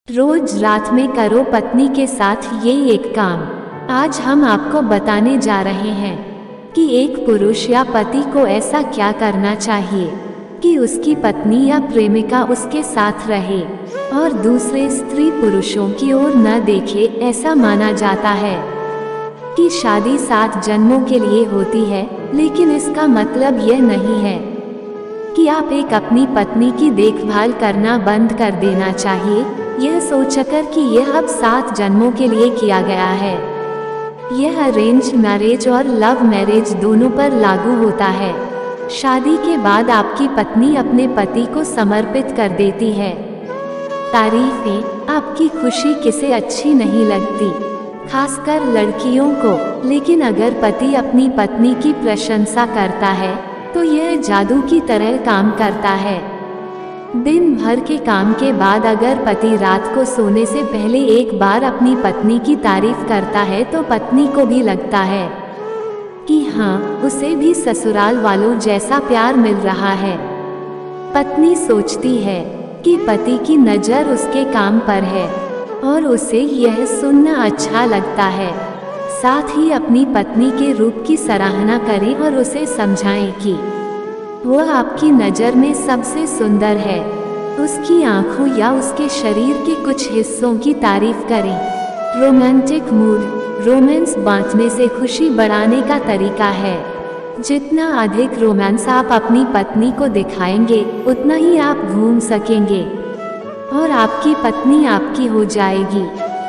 रोज रात में करो पत्नी के साथ ये एक काम। आज हम आपको बताने जा रहे हैं कि एक पुरुष या पति को ऐसा क्या करना चाहिए कि उसकी पत्नी या प्रेमिका उसके साथ रहे और दूसरे स्त्री पुरुषों की ओर न देखे। ऐसा माना जाता है कि शादी 7 जन्मों के लिए होती है, लेकिन इसका मतलब यह नहीं है कि आप अपनी पत्नी की देखभाल करना बंद कर देना चाहिए, यह सोचकर कि यह अब 7 जन्मों के लिए किया गया है। यह अरेंज मैरिज और लव मैरिज दोनों पर लागू होता है। शादी के बाद आपकी पत्नी अपने पति को समर्पित कर देती है। तारीफें, आपकी खुशी किसे अच्छी नहीं लगती, खासकर लड़कियों को, लेकिन अगर पति अपनी पत्नी की प्रशंसा करता है तो यह जादू की तरह काम करता है। दिन भर के काम के बाद अगर पति रात को सोने से पहले एक बार अपनी पत्नी की तारीफ करता है तो पत्नी को भी लगता है कि हाँ, उसे भी ससुराल वालों जैसा प्यार मिल रहा है। पत्नी सोचती है कि पति की नज़र उसके काम पर है और उसे यह सुनना अच्छा लगता है। साथ ही अपनी पत्नी के रूप की सराहना करें और उसे समझाएं कि वह आपकी नज़र में सबसे सुंदर है। उसकी आँखों या उसके शरीर के कुछ हिस्सों की तारीफ करें। रोमांटिक मूड, रोमांस बांटने से खुशी बढ़ाने का तरीका है। जितना अधिक रोमांस आप अपनी पत्नी को दिखाएंगे, उतना ही आप घूम सकेंगे और आपकी पत्नी आपकी हो जाएगी।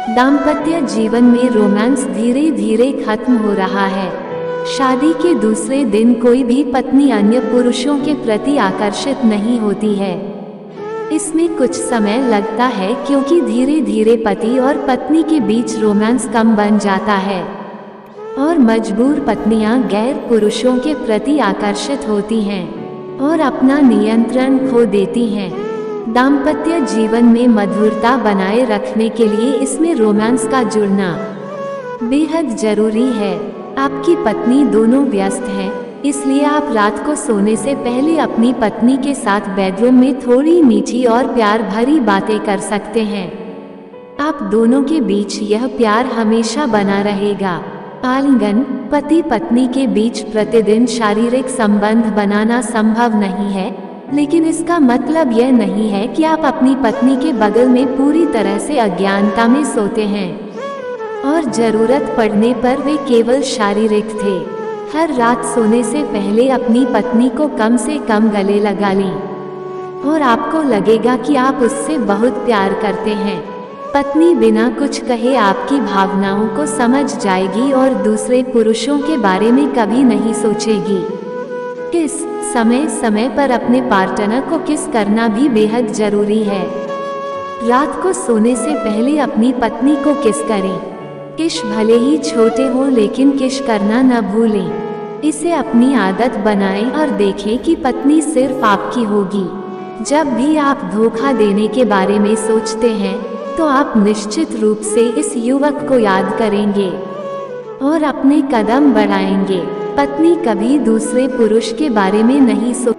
दाम्पत्य जीवन में रोमांस धीरे धीरे खत्म हो रहा है। शादी के दूसरे दिन कोई भी पत्नी अन्य पुरुषों के प्रति आकर्षित नहीं होती है। इसमें कुछ समय लगता है क्योंकि धीरे धीरे पति और पत्नी के बीच रोमांस कम बन जाता है और मजबूर पत्नियां गैर पुरुषों के प्रति आकर्षित होती हैं और अपना नियंत्रण खो देती हैं। दाम्पत्य जीवन में मधुरता बनाए रखने के लिए इसमें रोमांस का जुड़ना बेहद जरूरी है। आपकी पत्नी दोनों व्यस्त हैं, इसलिए आप रात को सोने से पहले अपनी पत्नी के साथ बेडरूम में थोड़ी मीठी और प्यार भरी बातें कर सकते हैं। आप दोनों के बीच यह प्यार हमेशा बना रहेगा। आलिंगन, पति पत्नी के बीच प्रतिदिन शारीरिक संबंध बनाना संभव नहीं है, लेकिन इसका मतलब यह नहीं है कि आप अपनी पत्नी के बगल में पूरी तरह से अज्ञानता में सोते हैं और जरूरत पड़ने पर वे केवल शारीरिक थे। हर रात सोने से पहले अपनी पत्नी को कम से कम गले लगा लें और आपको लगेगा कि आप उससे बहुत प्यार करते हैं। पत्नी बिना कुछ कहे आपकी भावनाओं को समझ जाएगी और दूसरे पुरुषों के बारे में कभी नहीं सोचेगी। किस समय समय पर अपने पार्टनर को किस करना भी बेहद जरूरी है। रात को सोने से पहले अपनी पत्नी को किस करें। किस भले ही छोटे हो, लेकिन किस करना न भूलें। इसे अपनी आदत बनाएं और देखें कि पत्नी सिर्फ आपकी होगी। जब भी आप धोखा देने के बारे में सोचते हैं तो आप निश्चित रूप से इस युवक को याद करेंगे और अपने कदम बढ़ाएंगे। पत्नी कभी दूसरे पुरुष के बारे में नहीं सोच